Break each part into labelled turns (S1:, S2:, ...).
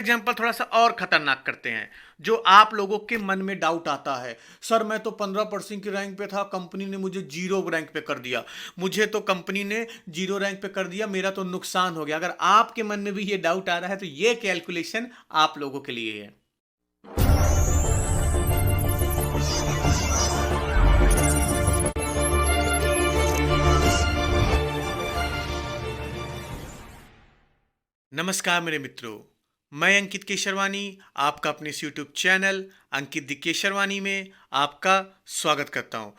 S1: Example थोड़ा सा और खतरनाक करते हैं। जो आप लोगों के मन में डाउट आता है, सर मैं तो 15% की रैंक पे था, कंपनी ने मुझे जीरो रैंक पे कर दिया, मुझे तो कंपनी ने जीरो रैंक पे कर दिया, मेरा तो नुकसान हो गया। अगर आपके मन में भी ये डाउट आ रहा है तो ये कैलकुलेशन आप लोगों के लिए है। नमस्कार मेरे मित्रों, मैं अंकित केशरवानी आपका अपने इस YouTube channel Ankit the Kesharwani में आपका स्वागत करता हूं।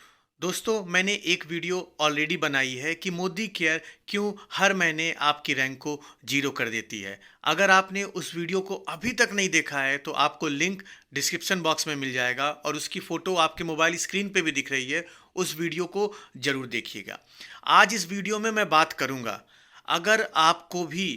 S1: दोस्तों, मैंने एक वीडियो ऑलरेडी बनाई है कि मोदी केयर क्यों हर महीने आपकी रैंक को जीरो कर देती है। अगर आपने उस वीडियो को अभी तक नहीं देखा है तो आपको लिंक डिस्क्रिप्शन बॉक्स में मिल जाएगा और उसकी फ़ोटो आपके मोबाइल स्क्रीन पे भी दिख रही है। उस वीडियो को ज़रूर देखिएगा। आज इस वीडियो में मैं बात करूँगा, अगर आपको भी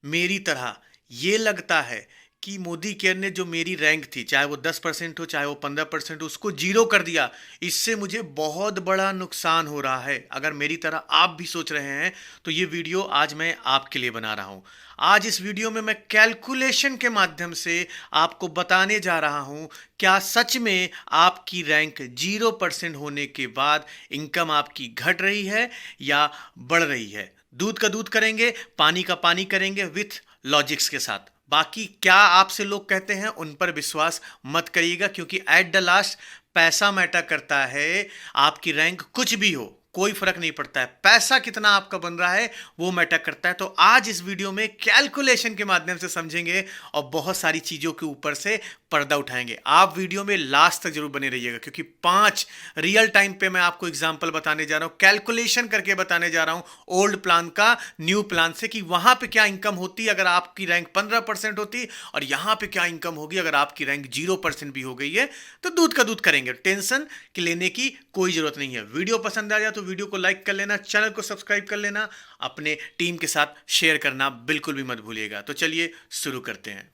S1: मेरी तरह ये लगता है कि मोदी केयर ने जो मेरी रैंक थी, चाहे वो 10% हो चाहे वो 15% हो, उसको जीरो कर दिया, इससे मुझे बहुत बड़ा नुकसान हो रहा है। अगर मेरी तरह आप भी सोच रहे हैं तो ये वीडियो आज मैं आपके लिए बना रहा हूँ। आज इस वीडियो में मैं कैलकुलेशन के माध्यम से आपको बताने जा रहा हूँ, क्या सच में आपकी रैंक 0% होने के बाद इनकम आपकी घट रही है या बढ़ रही है। दूध का दूध करेंगे, पानी का पानी करेंगे विथ लॉजिक्स के साथ। बाकी क्या आपसे लोग कहते हैं उन पर विश्वास मत करिएगा, क्योंकि एट द लास्ट पैसा मैटर करता है। आपकी रैंक कुछ भी हो, कोई फर्क नहीं पड़ता है, पैसा कितना आपका बन रहा है वो मैटर करता है। तो आज इस वीडियो में कैलकुलेशन के माध्यम से समझेंगे और बहुत सारी चीजों के ऊपर से पर्दा उठाएंगे। आप वीडियो में लास्ट तक जरूर बने रहिएगा, क्योंकि 5 रियल टाइम पे मैं आपको एग्जांपल बताने जा रहा हूं, कैलकुलेशन करके बताने जा रहा हूं ओल्ड प्लान का न्यू प्लान से, कि वहां पे क्या इनकम होती अगर आपकी रैंक 15% होती और यहां पे क्या इनकम होगी अगर आपकी रैंक 0% भी हो गई है। तो दूध का दूध करेंगे, टेंशन की लेने की कोई जरूरत नहीं है। वीडियो पसंद आ जाए तो वीडियो को लाइक कर लेना, चैनल को सब्सक्राइब कर लेना, अपने टीम के साथ शेयर करना बिल्कुल भी मत भूलिएगा। तो चलिए शुरू करते हैं।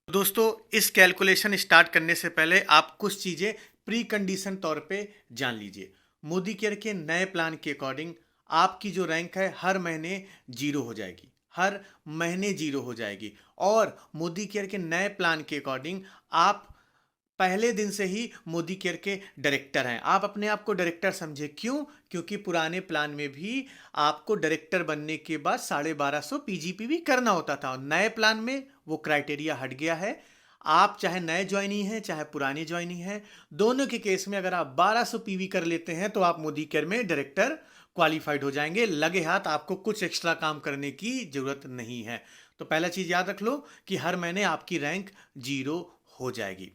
S1: दोस्तों, इस कैलकुलेशन स्टार्ट करने से पहले आप कुछ चीजें प्री कंडीशन तौर पे जान लीजिए। मोदी केयर के नए प्लान के अकॉर्डिंग आपकी जो रैंक है हर महीने जीरो हो जाएगी, हर महीने जीरो हो जाएगी। और मोदी केयर के नए प्लान के अकॉर्डिंग आप पहले दिन से ही मोदी केयर के डायरेक्टर हैं। आप अपने आप को डायरेक्टर समझे, क्यों? क्योंकि पुराने प्लान में भी आपको डायरेक्टर बनने के बाद 1250 पीजीपी भी करना होता था, और नए प्लान में वो क्राइटेरिया हट गया है। आप चाहे नए ज्वाइनी हैं चाहे पुरानी ज्वाइनी हैं, दोनों के केस में अगर आप 1200 पीवी कर लेते हैं तो आप मोदी केयर में डायरेक्टर क्वालिफाइड हो जाएंगे। लगे हाथ आपको कुछ एक्स्ट्रा काम करने की जरूरत नहीं है। तो पहला चीज याद रख लो कि हर महीने आपकी रैंक जीरो हो जाएगी।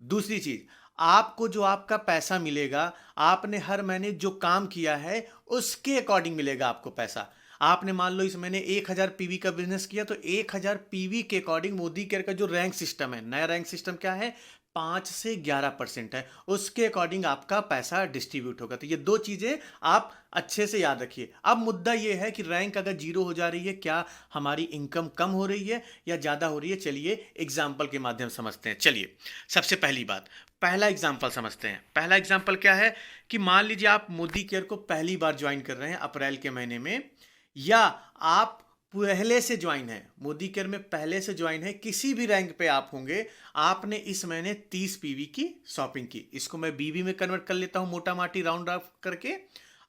S1: दूसरी चीज, आपको जो आपका पैसा मिलेगा, आपने हर महीने जो काम किया है उसके अकॉर्डिंग मिलेगा आपको पैसा। आपने मान लो इस महीने 1000 पीवी का बिजनेस किया तो 1000 पीवी के अकॉर्डिंग मोदी केयर का जो रैंक सिस्टम है, नया रैंक सिस्टम क्या है, 5 से 11% है, उसके अकॉर्डिंग आपका पैसा डिस्ट्रीब्यूट होगा। तो ये दो चीजें आप अच्छे से याद रखिए। अब मुद्दा ये है कि रैंक अगर जीरो हो जा रही है, क्या हमारी इनकम कम हो रही है या ज्यादा हो रही है? चलिए एग्जाम्पल के माध्यम से समझते हैं। चलिए सबसे पहली बात, पहला एग्जाम्पल समझते हैं। पहला एग्जाम्पल क्या है कि मान लीजिए आप मोदी केयर को पहली बार ज्वाइन कर रहे हैं अप्रैल के महीने में, या आप पहले से ज्वाइन है, मोदी केयर में पहले से ज्वाइन है, किसी भी रैंक पे आप होंगे, आपने इस महीने 30 पीवी की शॉपिंग की। इसको मैं बीवी में कन्वर्ट कर लेता हूं मोटा माटी राउंड ऑफ करके।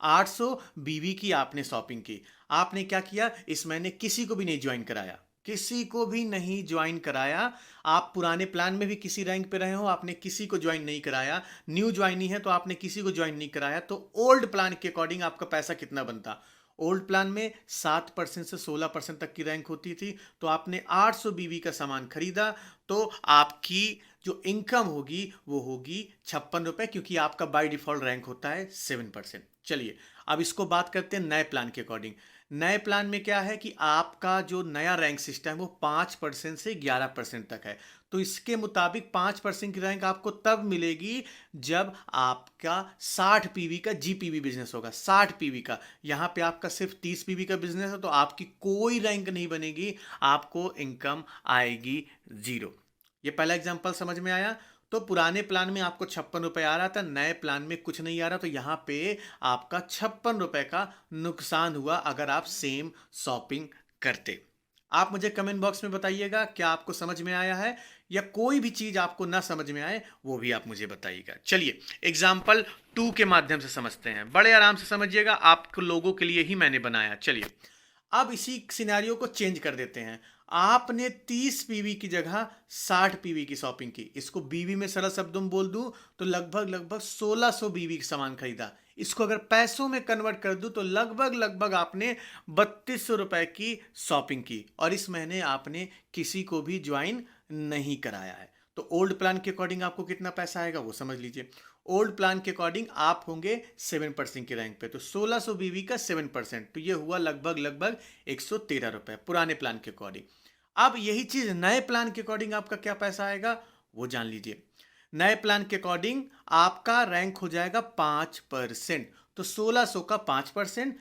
S1: 800 बीवी की आपने शॉपिंग की। आपने क्या किया, इस महीने किसी को भी नहीं ज्वाइन कराया, किसी को भी नहीं ज्वाइन कराया। आप पुराने प्लान में भी किसी रैंक पे रहे हो, आपने किसी को ज्वाइन नहीं कराया। न्यू ज्वाइनी है तो आपने किसी को ज्वाइन नहीं कराया। तो ओल्ड प्लान के अकॉर्डिंग आपका पैसा कितना बनता? ओल्ड प्लान में 7% से 16% तक की रैंक होती थी, तो आपने 800 बीवी का सामान खरीदा, तो आपकी जो इनकम होगी वो होगी 56 रुपए, क्योंकि आपका बाय डिफॉल्ट रैंक होता है 7%। चलिए अब इसको बात करते हैं नए प्लान के अकॉर्डिंग। नए प्लान में क्या है कि आपका जो नया रैंक सिस्टम है वो 5% से 11% तक है। तो इसके मुताबिक 5% की रैंक आपको तब मिलेगी जब आपका 60 पीवी का जीपीवी बिजनेस होगा। 60 पीवी का, यहां पे आपका सिर्फ 30 पीवी का बिजनेस है, तो आपकी कोई रैंक नहीं बनेगी, आपको इनकम आएगी जीरो। ये पहला एग्जांपल समझ में आया? तो पुराने प्लान में आपको 56 रुपए आ रहा था, नए प्लान में कुछ नहीं आ रहा, तो यहां पे आपका 56 रुपए का नुकसान हुआ अगर आप सेम शॉपिंग करते। आप मुझे कमेंट बॉक्स में बताइएगा क्या आपको समझ में आया है, या कोई भी चीज आपको ना समझ में आए वो भी आप मुझे बताइएगा। चलिए एग्जाम्पल 2 के माध्यम से समझते हैं, बड़े आराम से समझिएगा, आप लोगों के लिए ही मैंने बनाया। चलिए अब इसी सिनेरियो को चेंज कर देते हैं। आपने 30 पीवी की जगह 60 पीवी की शॉपिंग की। इसको बीवी में सरल शब्दों में बोल दूं तो लगभग लगभग 1600 बीवी का सामान खरीदा। इसको अगर पैसों में कन्वर्ट कर दूं तो लगभग लगभग आपने 3200 रुपए की शॉपिंग की, और इस महीने आपने किसी को भी ज्वाइन नहीं कराया है। तो ओल्ड प्लान के अकॉर्डिंग आपको कितना पैसा आएगा वो समझ लीजिए। ओल्ड प्लान के अकॉर्डिंग आप होंगे 7% की रैंक पे, तो 1600 बीवी का 7%, तो ये हुआ लगभग लगभग 113 रुपए पुराने प्लान के अकॉर्डिंग। अब यही चीज नए प्लान के अकॉर्डिंग आपका क्या पैसा आएगा वो जान लीजिए। नए प्लान के अकॉर्डिंग आपका रैंक हो जाएगा 5%, तो 1600 का 5%,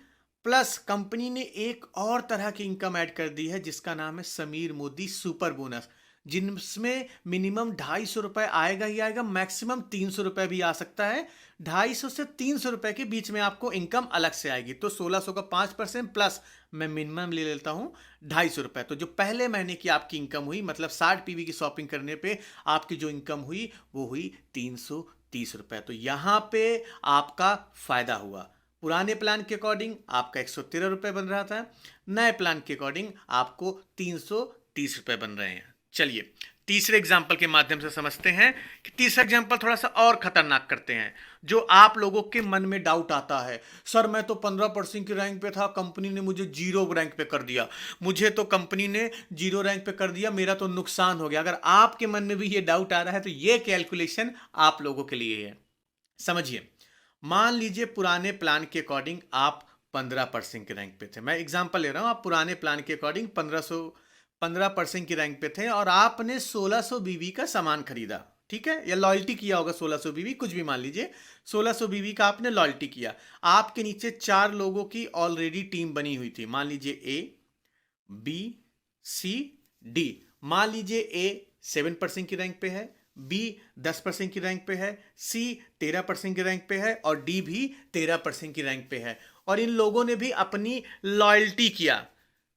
S1: प्लस कंपनी ने एक और तरह की इनकम ऐड कर दी है जिसका नाम है समीर मोदी सुपर बोनस, जिनमें मिनिमम 250 रुपए आएगा ही आएगा, मैक्सिमम 300 रुपए भी आ सकता है। 250 से 300 रुपए के बीच में आपको इनकम अलग से आएगी। तो 1600 का 5% प्लस मैं मिनिमम ले लेता हूं 250 रुपए, तो जो पहले महीने की आपकी इनकम हुई, मतलब 60 पीवी की शॉपिंग करने पे आपकी जो इनकम हुई वो हुई 330 रुपए। तो यहां पे आपका फायदा हुआ। पुराने प्लान के अकॉर्डिंग आपका 113 रुपए बन रहा था, नए प्लान के अकॉर्डिंग आपको 330 रुपए बन रहे हैं। चलिए तीसरे एग्जाम्पल के माध्यम से समझते हैं कि तीसरा एग्जाम्पल थोड़ा सा और खतरनाक करते हैं। जो आप लोगों के मन में डाउट आता है, सर मैं तो 15% की रैंक पे था, कंपनी ने मुझे 0 रैंक पे कर दिया, मुझे तो कंपनी ने 0 रैंक पे कर दिया, मेरा तो नुकसान हो गया। अगर आपके मन में भी ये डाउट आ रहा है तो ये कैलकुलेशन आप लोगों के लिए है। समझिए, मान लीजिए पुराने प्लान के अकॉर्डिंग आप 15% के रैंक पे थे। मैं एग्जांपल ले रहा हूं, आप पुराने प्लान के अकॉर्डिंग 15% की रैंक पे थे और आपने 1600 बीवी का सामान खरीदा, ठीक है, या लॉयल्टी किया होगा 1600 बीवी, कुछ भी मान लीजिए 1600 बीवी का आपने लॉयल्टी किया। आपके नीचे 4 लोगों की ऑलरेडी टीम बनी हुई थी, मान लीजिए ए, बी, सी, डी। मान लीजिए ए 7% की रैंक पे है, बी 10% की रैंक पे है, सी 13% की रैंक पे है और डी भी 13% की रैंक पे है। और इन लोगों ने भी अपनी लॉयल्टी किया।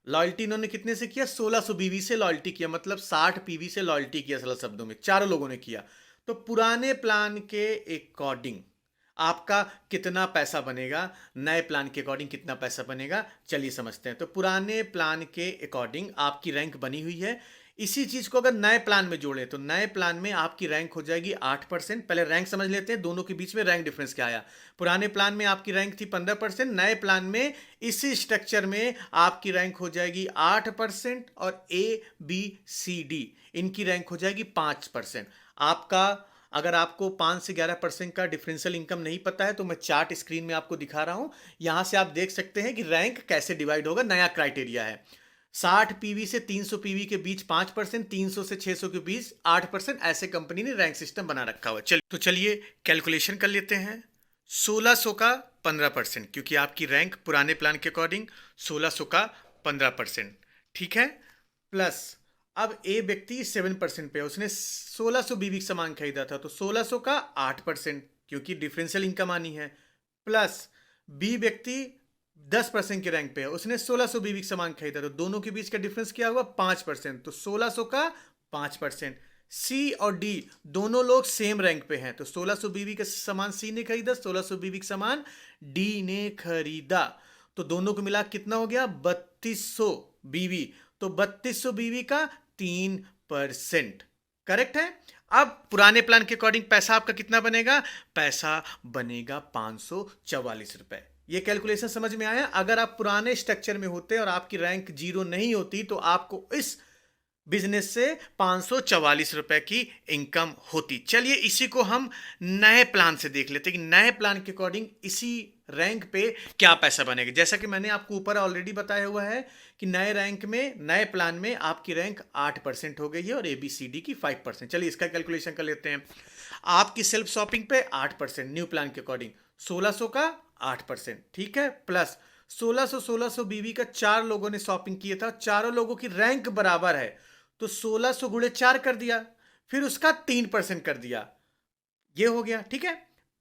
S1: लॉयल्टी इन्होंने कितने से किया? 1600 बीवी से लॉयल्टी किया, मतलब 60 पीवी से लॉयल्टी किया। सरल शब्दों में चारों लोगों ने किया। तो पुराने प्लान के अकॉर्डिंग आपका कितना पैसा बनेगा, नए प्लान के अकॉर्डिंग कितना पैसा बनेगा, चलिए समझते हैं। तो पुराने प्लान के अकॉर्डिंग आपकी रैंक बनी हुई है। इसी चीज को अगर नए प्लान में जोड़ें तो नए प्लान में आपकी रैंक हो जाएगी 8%। पहले रैंक समझ लेते हैं, दोनों के बीच में रैंक डिफरेंस क्या आया। पुराने प्लान में आपकी रैंक थी 15%, नए प्लान में इसी स्ट्रक्चर में आपकी रैंक हो जाएगी 8%, और ए, बी, सी, डी इनकी रैंक हो जाएगी 5%। आपका अगर आपको 5 से 11% का डिफरेंशियल इनकम नहीं पता है तो मैं चार्ट स्क्रीन में आपको दिखा रहा हूं, यहां से आप देख सकते हैं कि रैंक कैसे डिवाइड होगा। नया क्राइटेरिया है, 60 पीवी से 300 पीवी के बीच 5%, 300 से 600 के बीच 8%, ऐसे कंपनी ने रैंक सिस्टम बना रखा हुआ। चलिए कैलकुलेशन कर लेते हैं। 1600 का 15%, क्योंकि आपकी रैंक पुराने प्लान के अकॉर्डिंग 1600 का 15%, ठीक है, प्लस अब ए व्यक्ति 7% पे है, उसने 1600 बीवी का सामान खरीदा था, तो 1600 का 8%, क्योंकि डिफरेंशियल इनकम आनी है, प्लस बी व्यक्ति 10% के रैंक पे है, उसने 1600 बीवी का सामान खरीदा, तो दोनों के बीच का डिफरेंस क्या हुआ? 5%, तो 1600 का 5%। सी और डी दोनों लोग सेम रैंक पे हैं, तो 1600 बीवी का सामान सी ने खरीदा, 1600 बीवी का सामान डी ने खरीदा, तो दोनों को मिला कितना हो गया? 3200 बीवी। तो 3200 बीवी का 3%, करेक्ट है। अब पुराने प्लान के अकॉर्डिंग पैसा आपका कितना बनेगा? पैसा बनेगा 544 रुपए। ये कैलकुलेशन समझ में आया? अगर आप पुराने स्ट्रक्चर में होते और आपकी रैंक 0 नहीं होती तो आपको इस बिजनेस से 544 रुपए की इनकम होती। चलिए इसी को हम नए प्लान से देख लेते हैं कि नए प्लान के अकॉर्डिंग इसी रैंक पे क्या पैसा बनेगा। जैसा कि मैंने आपको ऊपर ऑलरेडी बताया हुआ है कि नए रैंक में, नए प्लान में आपकी रैंक 8% हो गई है और ABCD की 5%। चलिए इसका कैलकुलेशन कर लेते हैं। आपकी सेल्फ शॉपिंग पे 8% न्यू प्लान के अकॉर्डिंग, 1600 का 8%, ठीक है, प्लस 1600 बीवी का 4 लोगों ने शॉपिंग किया था, चारों लोगों की रैंक बराबर है, तो 1600 गुणे 4 कर दिया, फिर उसका 3% कर दिया, ये हो गया, ठीक है,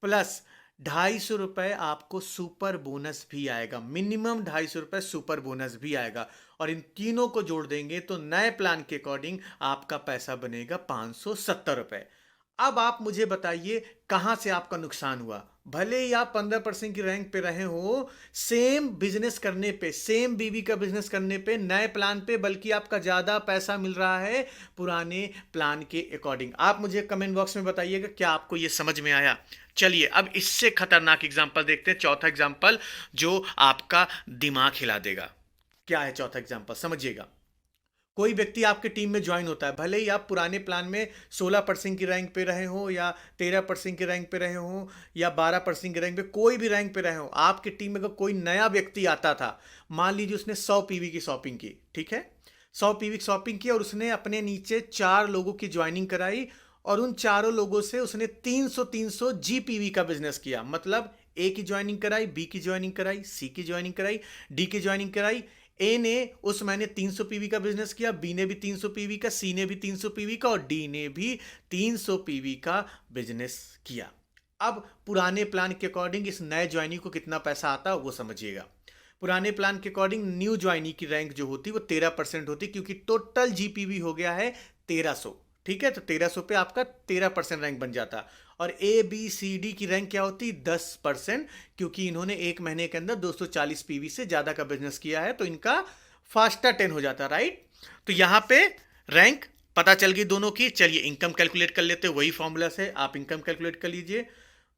S1: प्लस 250 रुपए आपको सुपर बोनस भी आएगा, मिनिमम 250 रुपए सुपर बोनस भी आएगा। और इन तीनों को जोड़ देंगे तो नए प्लान के अकॉर्डिंग आपका पैसा बनेगा 570 रुपए। अब आप मुझे बताइए कहां से आपका नुकसान हुआ। भले ही आप 15% की रैंक पे रहे हो, सेम बिजनेस करने पे, सेम बीवी का बिजनेस करने पे, नए प्लान पे, बल्कि आपका ज्यादा पैसा मिल रहा है पुराने प्लान के अकॉर्डिंग। आप मुझे कमेंट बॉक्स में बताइएगा क्या आपको यह समझ में आया। चलिए अब इससे खतरनाक एग्जांपल देखते हैं, चौथा एग्जांपल जो आपका दिमाग हिला देगा। क्या है चौथा एग्जांपल, समझिएगा। कोई व्यक्ति आपके टीम में ज्वाइन होता है, भले ही आप पुराने प्लान में 16% की रैंक पे रहे हो या 13% की रैंक पे रहे हो या 12% की रैंक पे, कोई भी रैंक पे रहे हो, आपकी टीम में अगर कोई नया व्यक्ति आता था, मान लीजिए उसने 100 पीवी की शॉपिंग की, ठीक है, 100 पीवी की शॉपिंग की और उसने अपने नीचे 4 लोगों की ज्वाइनिंग कराई और उन चारों लोगों से उसने 300 जीपीवी का बिजनेस किया। मतलब ए की ज्वाइनिंग कराई, बी की ज्वाइनिंग कराई, सी की ज्वाइनिंग कराई, डी की ज्वाइनिंग कराई। ए ने उस महीने 300 पीवी का बिजनेस किया, बी ने भी 300 पीवी का, सी ने भी 300 पीवी का और डी ने भी 300 पीवी का बिजनेस किया। अब पुराने प्लान के अकॉर्डिंग इस नए ज्वाइनी को कितना पैसा आता वो समझिएगा। पुराने प्लान के अकॉर्डिंग न्यू ज्वाइनी की रैंक जो होती वो 13% होती, क्योंकि टोटल जीपीवी हो गया है 1300, ठीक है, तो 1300 पे आपका 13% रैंक बन जाता। और ए बी सी डी की रैंक क्या होती 10%, क्योंकि इन्होंने एक महीने के अंदर 240 पीवी से ज्यादा का बिजनेस किया है, तो इनका फास्टर 10 हो जाता, राइट। तो यहां पे रैंक पता चल गई दोनों की। चलिए इनकम कैलकुलेट कर लेते हैं, वही फॉर्मूला से आप इनकम कैलकुलेट कर लीजिए।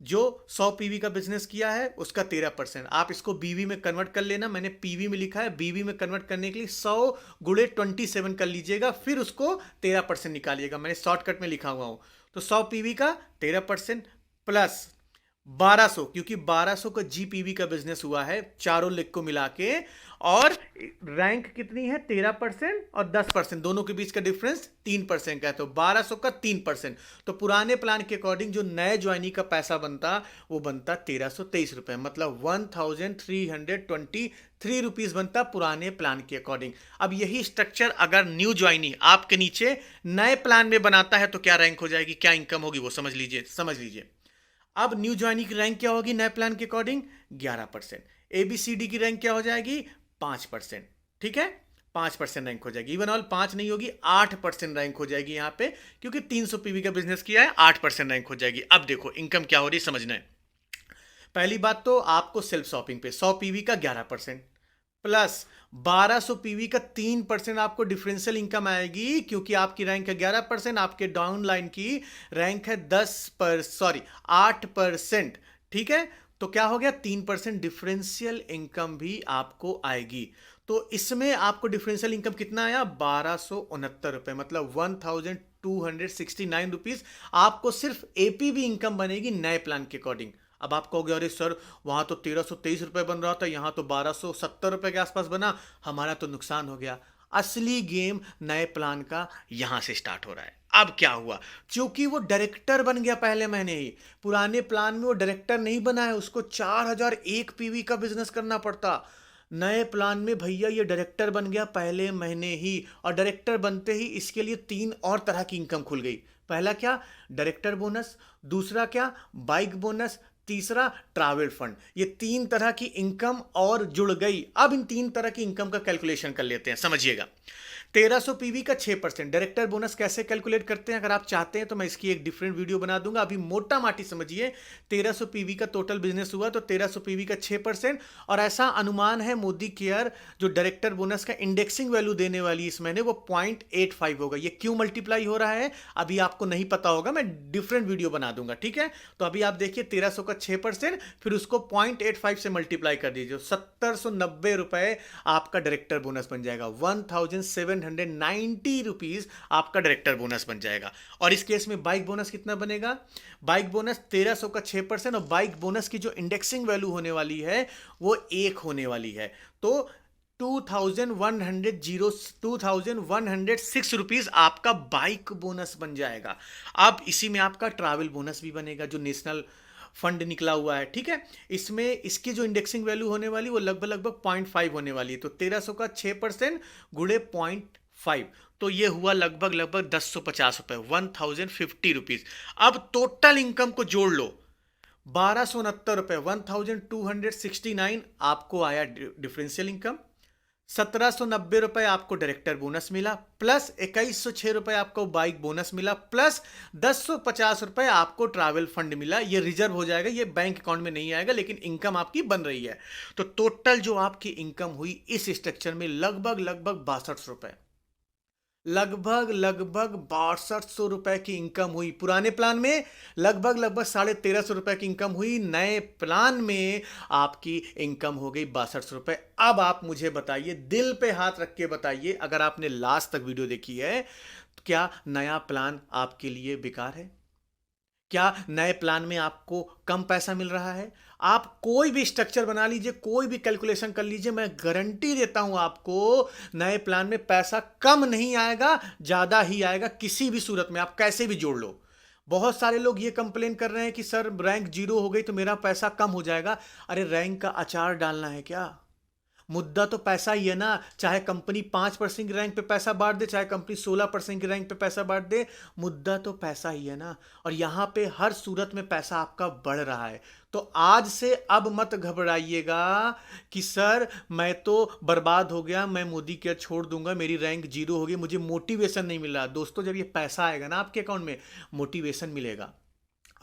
S1: जो 100 पीवी का बिजनेस किया है उसका 13%, आप इसको बीवी में कन्वर्ट कर लेना, मैंने पीवी में लिखा है, बीवी में कन्वर्ट करने के लिए 100 गुणे 27 कर लीजिएगा, फिर उसको 13% निकालिएगा, मैंने शॉर्टकट में लिखा हुआ हूं। तो 100 पीवी का 13% प्लस 1200, क्योंकि 1200 का जीपीवी का बिजनेस हुआ है चारों लेग को मिला के, और रैंक कितनी है 13% और 10%, दोनों के बीच का डिफरेंस 3% का है, तो 1200 का 3%। तो पुराने प्लान के अकॉर्डिंग जो नए ज्वाइनी का पैसा बनता वो बनता 1323 रुपए, मतलब 1323 रुपीज बनता पुराने प्लान के अकॉर्डिंग। अब यही स्ट्रक्चर अगर न्यू ज्वाइनी आपके नीचे नए प्लान में बनाता है तो क्या रैंक हो जाएगी, क्या इनकम होगी वो समझ लीजिए। अब न्यू ज्वाइनी की रैंक क्या होगी नए प्लान के अकॉर्डिंग 11%, एबीसीडी की रैंक क्या हो जाएगी 5%, ठीक है, 5% रैंक हो जाएगी। इवन ऑल 5 नहीं होगी, 8% रैंक हो जाएगी यहां पे, क्योंकि 300 पीवी का बिजनेस किया है, 8% रैंक हो जाएगी। अब देखो इनकम क्या हो रही समझना है। पहली बात तो आपको सेल्फ शॉपिंग पे 100 पीवी का 11% प्लस 1200 पीवी का 3% आपको डिफरेंशियल इनकम आएगी, क्योंकि आपकी रैंक है 11%, आपके डाउन लाइन की रैंक है 8%, ठीक है, तो क्या हो गया 3% डिफरेंशियल इनकम भी आपको आएगी। तो इसमें आपको डिफरेंशियल इनकम कितना आया 1269 रुपए, मतलब 1269 रुपीज आपको सिर्फ एपीवी इनकम बनेगी नए प्लान के अकॉर्डिंग। अब आप कहोगे अरे सर वहां तो 1323 रुपए बन रहा था, यहां तो 1270 रुपए के आसपास बना, हमारा तो नुकसान हो गया। असली गेम नए प्लान का यहां से स्टार्ट हो रहा है। अब क्या हुआ, क्योंकि वो डायरेक्टर बन गया पहले महीने ही, पुराने प्लान में वो डायरेक्टर नहीं बना है, उसको 4001 पीवी का बिजनेस करना पड़ता। नए प्लान में भैया ये डायरेक्टर बन गया पहले महीने ही, और डायरेक्टर बनते ही इसके लिए 3 और तरह की इनकम खुल गई। पहला क्या, डायरेक्टर बोनस, दूसरा क्या, बाइक बोनस, तीसरा ट्रैवल फंड। ये 3 तरह की इनकम और जुड़ गई। अब इन 3 तरह की इनकम का कैलकुलेशन कर लेते हैं, समझिएगा। 1300 पीवी का 6%, डायरेक्टर बोनस कैसे कैलकुलेट करते हैं अगर आप चाहते हैं तो मैं इसकी एक डिफरेंट वीडियो बना दूंगा, अभी मोटा माटी समझिए। 1300 पीवी का टोटल बिजनेस हुआ तो 1300 पीवी का 6%, और ऐसा अनुमान है मोदी केयर जो डायरेक्टर बोनस का इंडेक्सिंग वैल्यू देने वाली इस महीने वो 0.85 होगा। ये क्यों मल्टीप्लाई हो रहा है अभी आपको नहीं पता होगा, मैं डिफरेंट वीडियो बना दूंगा, ठीक है। तो अभी आप देखिए 1300 का 6%, फिर उसको 0.85 से मल्टीप्लाई कर दीजिए, 1790 रुपए आपका डायरेक्टर बोनस बन जाएगा, 1790 रुपीज आपका डायरेक्टर बोनस बन जाएगा। और इस केस में बाइक बोनस कितना बनेगा, बाइक बोनस 1300 का 6%, और बाइक बोनस की जो इंडेक्सिंग वैल्यू होने वाली है वो 1 होने वाली है, तो 2106 रुपीज आपका बाइक बोनस बन जाएगा। अब इसी में आपका ट्रैवल बोनस भी बनेगा जो नेशनल फंड निकला हुआ है, ठीक है। इसमें इसकी जो इंडेक्सिंग वैल्यू होने वाली वो लगभग 0.5 होने वाली है, तो 1300 का 6% गुणे 0.5, तो ये हुआ लगभग 1050 रुपए, 1050 रुपीज। अब टोटल इनकम को जोड़ लो, 1269 रुपए, 1269 आपको आया डिफरेंशियल इनकम, 1790 रुपए आपको डायरेक्टर बोनस मिला, प्लस 2106 रुपए आपको बाइक बोनस मिला, प्लस 1050 रुपए आपको ट्रैवल फंड मिला। ये रिजर्व हो जाएगा, ये बैंक अकाउंट में नहीं आएगा, लेकिन इनकम आपकी बन रही है। तो टोटल जो आपकी इनकम हुई इस स्ट्रक्चर में लगभग 6200 रुपए, लगभग 6200 रुपए की इनकम हुई। पुराने प्लान में लगभग 1350 रुपए की इनकम हुई, नए प्लान में आपकी इनकम हो गई 6200 रुपए। अब आप मुझे बताइए, दिल पे हाथ रख के बताइए, अगर आपने लास्ट तक वीडियो देखी है, तो क्या नया प्लान आपके लिए बेकार है? क्या नए प्लान में आपको कम पैसा मिल रहा है? आप कोई भी स्ट्रक्चर बना लीजिए, कोई भी कैलकुलेशन कर लीजिए, मैं गारंटी देता हूं आपको नए प्लान में पैसा कम नहीं आएगा, ज्यादा ही आएगा। किसी भी सूरत में आप कैसे भी जोड़ लो। बहुत सारे लोग ये कंप्लेन कर रहे हैं कि सर रैंक 0 हो गई तो मेरा पैसा कम हो जाएगा। अरे रैंक का अचार डालना है क्या? मुद्दा तो पैसा ही है ना। चाहे कंपनी 5% की रैंक पे पैसा बांट दे, चाहे कंपनी 16% की रैंक पे पैसा बांट दे, मुद्दा तो पैसा ही है ना। और यहां पे हर सूरत में पैसा आपका बढ़ रहा है। तो आज से अब मत घबराइएगा कि सर मैं तो बर्बाद हो गया, मैं मोदी केयर छोड़ दूंगा, मेरी रैंक 0 होगी, मुझे मोटिवेशन नहीं मिल रहा। दोस्तों, जब ये पैसा आएगा ना आपके अकाउंट में, मोटिवेशन मिलेगा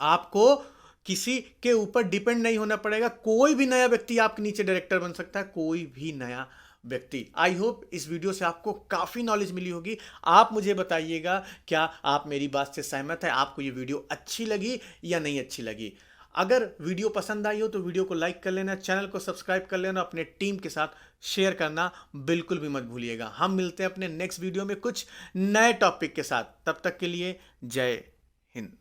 S1: आपको। किसी के ऊपर डिपेंड नहीं होना पड़ेगा। कोई भी नया व्यक्ति आपके नीचे डायरेक्टर बन सकता है, कोई भी नया व्यक्ति। आई होप इस वीडियो से आपको काफी नॉलेज मिली होगी। आप मुझे बताइएगा, क्या आप मेरी बात से सहमत है? आपको ये वीडियो अच्छी लगी या नहीं अच्छी लगी? अगर वीडियो पसंद आई हो तो वीडियो को लाइक कर लेना, चैनल को सब्सक्राइब कर लेना, अपने टीम के साथ शेयर करना बिल्कुल भी मत भूलिएगा। हम मिलते हैं अपने नेक्स्ट वीडियो में कुछ नए टॉपिक के साथ। तब तक के लिए जय हिंद।